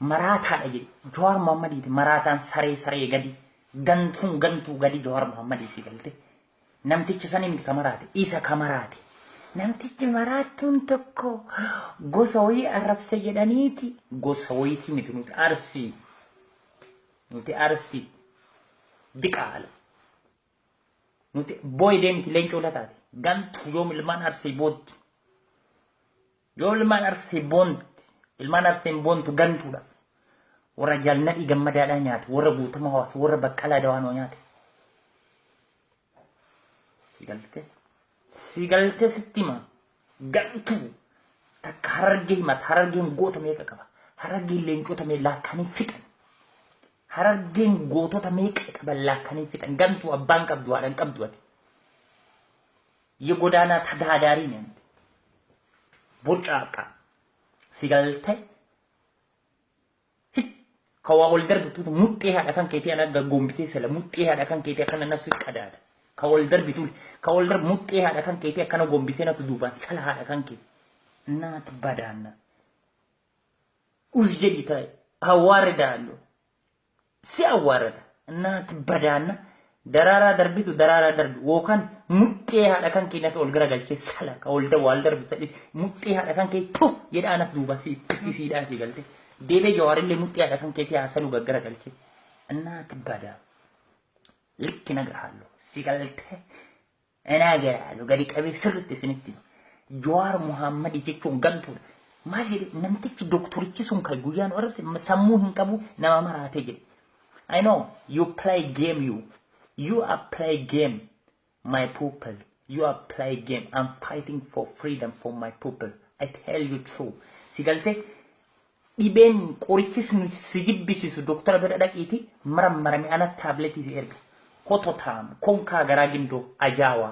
Maraataadha jedhe Jawaar Mohammadiiti maraataan saree gadi gantuu gadi Jawaar Mohammadii si galte namtichi sanii miti kamaraate isa kamaraate namtichi maraatuun tokko gosa wayii arrabse jedhaniiti gosa wayiiti miti nuti arsii diqaala nuti booydee miti leencoo lataate gantuu yoom ilmaan arsii boonti yoom ilmaan arsii boonti ilmaan arsii boontu gantuudha warra jaalladhi gammadaadhaa nyaate warra guutama hawaasa warra baqqalaa dawaanoo nyaate sigalte sittima gantuu takka harargee himata harargeen goota meeqa qaba harargeen leencota mee laakkanii fixan harargeen gootota meeqa qaba laakkanii fixan gantuu abbaan qabdu haadhan qabdu ati የጎዳና ተዳዳሪ ነን ቦጫቃ ሲጋልተ ከወልደር ቢቱ ሙጤ ያዳ ካን ከቲ ያና ጎምቢሴ ሰለ ሙጤ ያዳ ካን ከቲ ያከነ ነሱ ይቀዳዳ ከወልደር ቢቱ ከወልደር ሙጤ ያዳ ካን ከቲ ያከነ ጎምቢሴ ነቱ ዱባን ሰለ ያዳ ካን ከቲ እና ትባዳና ኡዝጀዲታ አዋረዳሉ ሲያዋረዳ እና ትባዳና دراራ دربيتو دراራ درب وكان مطي هذا كان كي نتول غرغلچ سلا كولد والدر بسدي مطي هذا كان كي تو يدانا دوبا سي سيدا سي غلتي ديبي جوار اللي مطي هذا كان كي ياسلو غرغلچ እና ትባዳ ልክ ነግርሃለሁ ሲጋልተ انا አገራለሁ ገዲ ቀቤ ስርት ስንት ጀዋር መሐመድ ይችኩን ገንቱ ማጂ ነምትች ዶክተርቺ ሱን ከጉያን ወረብ ሰሙ ህንቀቡ ነማማራቴ ገዲ I know you play game You are play game, my people. You are play game. I'm fighting for freedom for my people. I tell you true. Sigalte, iben korichis nu sigibisisu doctor beradakiti maram ana tablet is erbi. Kototam, konka garagindo ajawa.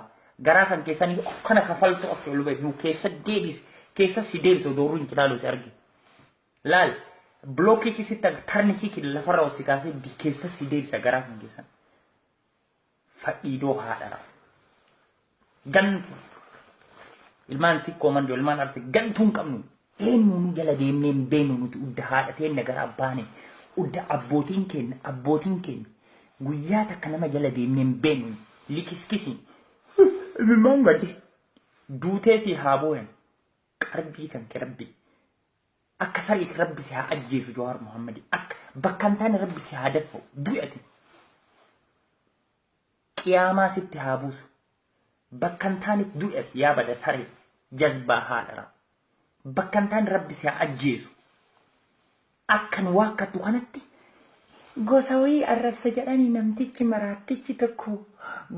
Garakan kesani kana kafalto of lube you kesa si davis odoru inchilalo sergi. Lal, bloki kisita tarniki ki lafara osikase di kesa si davis garakan kesan. فإيدو هذا جنتو ilman si komando ilman arsi gantun kamnu enu gala de men benu nuti udda hada te nagara abane udda abbotin ken guyata kanama gala de men benu likiskisi ilman gadi dute si haboyen qarbi kan rabbi akasari rabbi si ajjesu jawar muhammadi ak bakkantan rabbi si hadafo duati قيامة ست هابوس بكنتان دوئت يا بدا سري جذبا هادرا بكنتان ربي سيا أجيسو أكن واقتو خانتي غوساوي الرب سجداني نمتيكي مراتيكي تكو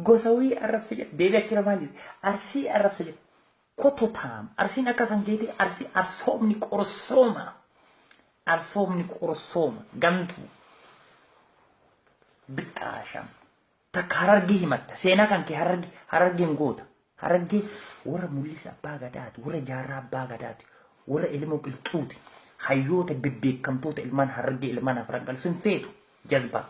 غوساوي الرب سجد ديدا كيرا مالي أرسي الرب سجد كوتو تام أرسي نكا كان جيدي أرسي أرسومني كورسوما غمتو بتاشام تكارجي همت سينا كان كي هرجي نقود هرجي ورا موليس باغداد ورا جارا باغداد ورا إلمو بالتوت حيوت ببيك كم توت إلمان هرجي إلمان أفرقل سنفيتو جذبة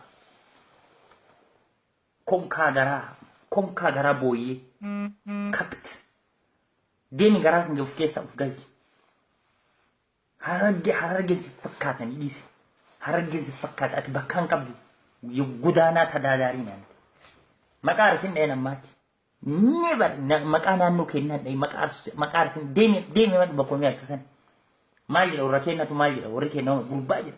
كم كاغرا بوي كبت ديني غراس نجوف كيسا أفغازي هرجي سفكاتني إيسي هرجي سفكات أتبكان كبدو يقودانا تدادارين يعني مقارسين دينا ماكي never مقانا نو كينا دي مقارسين ديمي مات بقومي أتوسن مالجل وركينا تو مالجل وركينا غرباجل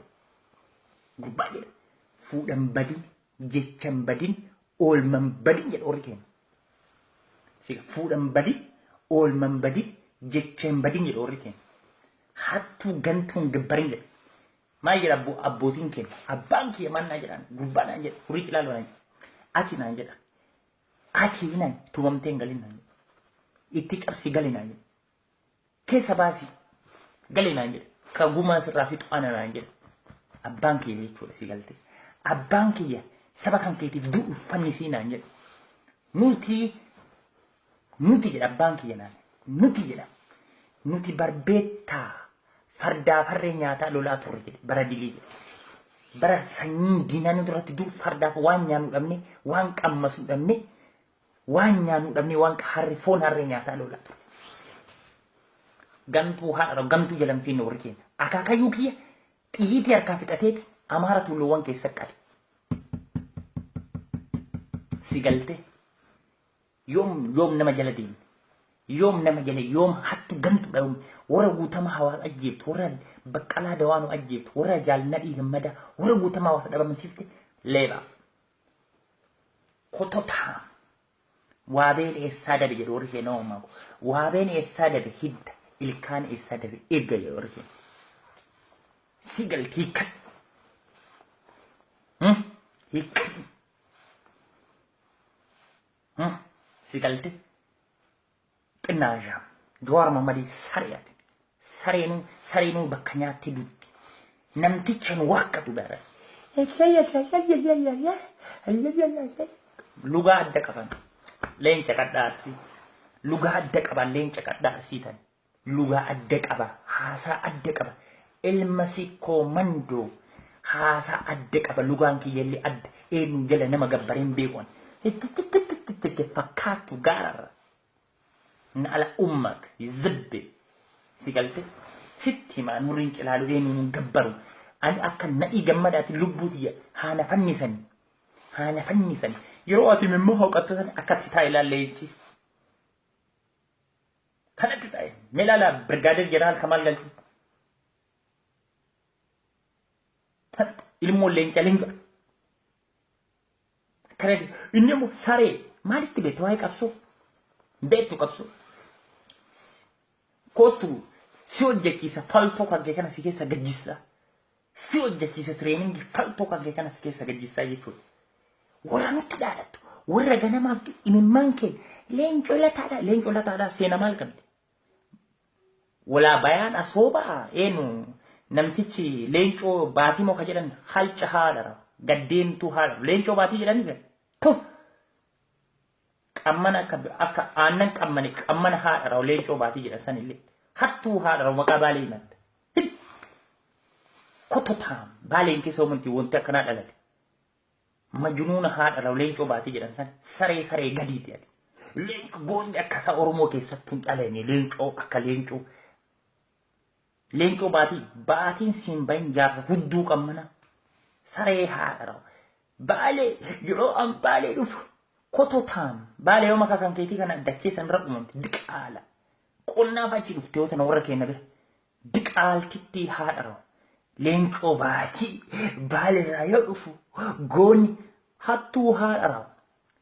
فودن بدين جيشن بدين أولمن بدين جل وركينا سيكا فودن بدين أولمن بدين جيشن بدين جل وركينا حتو غنتون جبرين جل مالجل أبوتين كين أبانكي يمان ناجلان غربانا جل وركي لالو ناجل أتي ناجل Ati inan tumamteen galinaan itti cabsi galinaan keessa baasi galinaan ka gumaa sirraa fixu ananaan jedha abbaan kiyya jechuudha si galte abbaan kiyya saba kan keetiif du'u fanni siinaan jedha nuti jedha abbaan kiyya naan nuti barbeettaa fardaa farree nyaataa lolaa turre jedhe bara dilii jedhe bara sanyii diinaa nu duratti dur fardaaf waan nyaanu dhabne waan qammasu dhabne waan nyaanu dhabne waan harrifoon harree nyaataa lolaa ture gantuu haadha gantuu jedhamtiin nu warkeen akaakayyuu kiyya Xiyyiitii harkaa fixateeti Amaara tulluuwwan keessa qale. Si galte yoom nama jala deemne yoom nama jala yoom hattu gantu dhaum warra guutama hawaasa ajjeeftu warra baqqalaa dawaanu ajjeeftu warra jaalladhii gammada warra guutama hawaasa dhabamsiifte leeba kototaa waabeen eessaa dabe jedhu warri kee nama maaku waabeen eessaa dabe hidda ilkaan eessaa dabe eegga jedhu warri kee si galte hiikkan hiikkan si galte qinnaashaa Jawaar Mohammadii sareeti sareenuu bakka nyaatti dutti namticha nu waaqatu bara lugaa adda qaban leenca qadhaarsi lugaa adda qaban leenca qadhaarsi tan lugaa adda qaba haasaa adda qaba ilma sikkoo mandoo haasaa adda qaba lugaan kiyyallee adda eenyu jala nama gabbareen beekon fakkaatu gaararra على أمك يزبي سيقلت ستي ما نورين كلالو إيه نجبرو أنا أكن نأي جمدات اللبوتية هانا فنسني يرواتي من مهو قطسن أكتي تايلا ليتي كانت تاي ملالا برغادير جنرال كمال لالتي ilmu leenca كانت إنمو ساري مالك تبيتو هاي كابسو بيتو كابسو كوتو سيوجا كيسا فالتو كاكي كانا سيكيسا ججيسا سيوجا كيسا ترينينج فالتو كاكي كانا سيكيسا ججيسا يفو ورا نوتو دارتو ورا غانا مالتو إمن مانكي لينجو لا تادا سينا مالكم ولا بيان أصوبا إنو نمتيشي لينجو باتي مو كجران خالش هادرا قدين تو هادرا لينجو باتي جران تو أمنا أكا أنك أمنا هذا أو لين شو باتي جدا سنة اللي حتى هذا أو مقابلين نت كتو تام بالين كيسو من تيون تكنا دلت مجنون هذا أو لين شو باتي جدا سنة سري جديد يعني لين كون أكاسا أورمو كيسا تون عليني لين شو أكا لين شو باتي سيمبين جار هدو كمنا سري هذا بالي يرو أم بالي دوف كتو تام بالي يوم كان كيتي كان دكيسن رقم دقالة قلنا باجي دفتو تنورا كينا به دقال كتي هادرو لينكو باتي بالي رايو دفو غوني حتو هادرو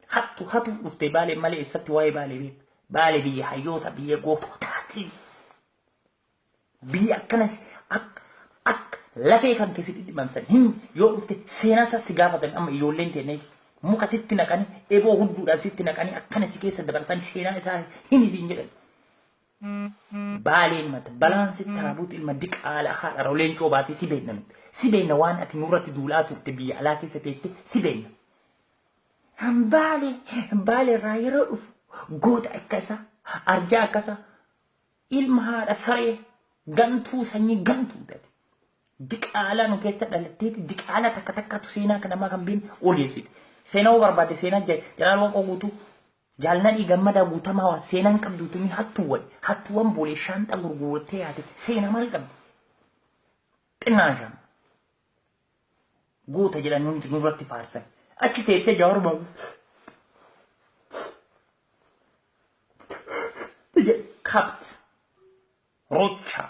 حتو دفتي بالي مالي استي واي بالي بي حيوتا بي غوتو تاتي بي أكنس أك لفي كان كيسي ممسن هم يو دفتي سيناسا سيغافة أما يولين تنين muka sitti naqani ebo hudduudhaan sitti naqani akkana si keessa dabartan seenaa isaa hin isin jedhan baaleen mata balaan sitti taabuut ilma diqaala haadha rooleen coobaati si beenna waan ati nurratti duulaa turte biyya alaa keessa teette si beenna baale irraa yeroo dhufu goota akka isaa arjaa akkasa ilma haadha saree gantuu sanyii gantuu taate diqaala nu keessa dhalatteeti diqaala takka takkaatu seenaa kan namaa kan beekne odeessite سينا وبربادي سينا جلال وقو قوتو جالنا إيغمدا قوتما وا سينا نقبدو تمي حتوان بولي شانتا غرغورتي هاتي سينا مالقب تناشام قوتا جلال نورتي فارسا أكي تيتي جاربا تجي كابت روتشا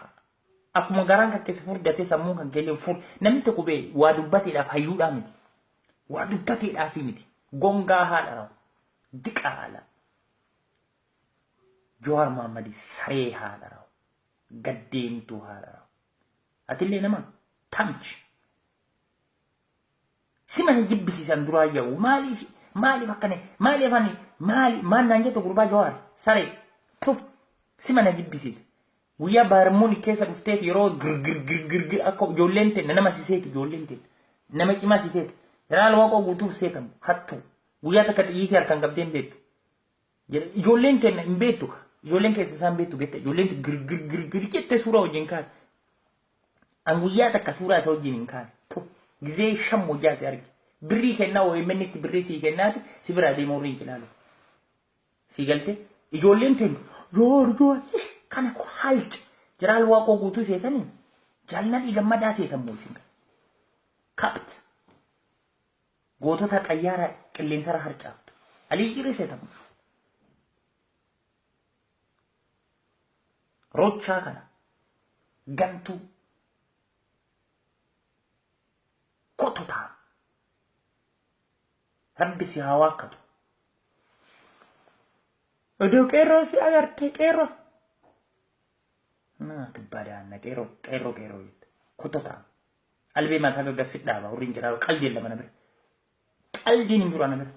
أكو مغاران كيس فور داتي سمون كان كيلي فور نمتكو بي وادوباتي لاف هيو دامي وادوباتي الافيمتي غونغا هذا دقالا جوار محمد سري هذا قديم تو هذا اتلي نما تمش سيما نجيب سي سندرا يو مالي فكني مالي فاني مالي ما نانجي تو غربا جوار سري تو سيما نجيب سي ويا بارموني كيسا بفتيت يرو غر اكو جولنت نما سيسيت جولنت نما كيما سيسيت جلال وقو قوتوف سيكم حتو ويا تكتيجي أركان قبضين بيتو جولين كن بيتو جولين كيسان بيتو جولين غر جت سورة وجنكار أن ويا تكسورة سو جنكار تو جزء شم وجا سيارك بري كنا ويمنيت بري سي كنا سيبرا دي مورين كلالو سيقلت جولين تن جور كان خالد جلال وقو قوتوف سيكني Jaalladhi gammadaa seetamuu isin kapt gootota xayyaara qilleensarra harcaaftu alii jirri seetamu rochaa kana gantuu kototaa rabbi si haa waakkatu oduu qeerroo si agartee qeerroo naa tibbadaanna qeerroo kototaa albee mataa gaggassi dhaaba hurriin jedhaa qalbiin lama na bira qalbiin hin jiru ana bira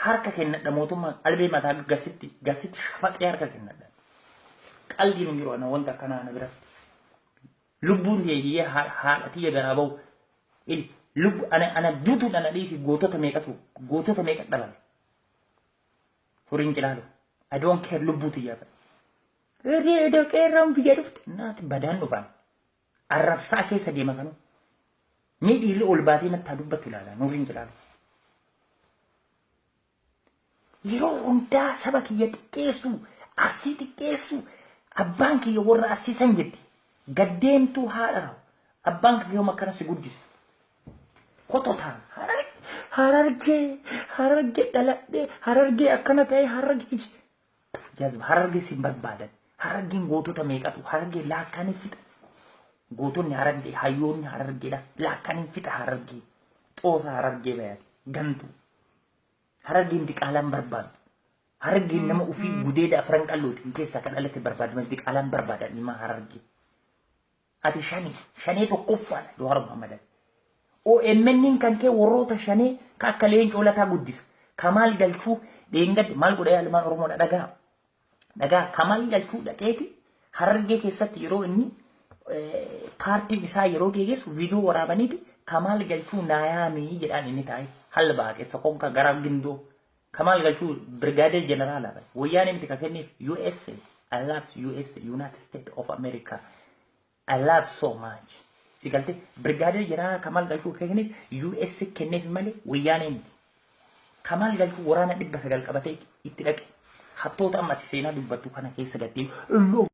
harka kennadha mootummaa albee mataa gaggassitti shafaxee harka kennadha qalbiin hin jiru ana wanta akkanaa ana bira lubbuun yeeyyee haadhatii garaa bahu lubbu ana duutuun ana dhiisi gootota meeqa dhabame hurriin jedhaa I don't care lubbuuti yaafadha Redo qeerroon biyya dhufte naati badaan dhufan arrabsaa keessa deema sanu ni dhiirri ol baatee natti dubbatu ilaala nuuriin jedhamu yeroo hundaa saba kiyya xiqqeessu arsii xiqqeessu abbaan kiyya warra arsiisan jetti gaddeemtuu haadha rawu abbaan kiyya makkana si guddise kototaan harargee dhaladhee harargee akkana ta'e harargee jazba harargee si barbaadan harargeen gootota meeqatu harargee laakkaaniin fixa gootonni harargee hayyoonni harargeedha laakkaaniin fixa harargee xoosa harargee bayaati gantu harargeen diqaalaan barbaadu harargeen nama ufii gudeeda afran qallootiin keessaa kan dhalate barbaadaman diqaalaan barbaadan ilma harargee ati shanee tokkoffaadha Jawaar Mohammed OMN kan kee warroota shanee ka akka leencoo lataa guddisa Kamaal Galchuu deengad maal godhee almaan Oromoodha dhagaa Kamaal Galchuu dhaqeeti harargee keessatti yeroo inni paartiin isaa yeroo geessu viidiyoo waraabaniiti Kamaal Galchuu naayaamii jedhaan inni taa'e hal baaqessa konka gara gindoo Kamaal Galchuu Brigadier General aba wayyaanee miti ka kenneef USA I love USA United States of America I love so much sigalte Brigadier General Kamaal Galchuu kenneef US kenneef malee wayyaanee miti Kamaal Galchuu waraana 900 qabatee itti dhaqe hattoota ammatti seenaa dubbattu kana keessa gattee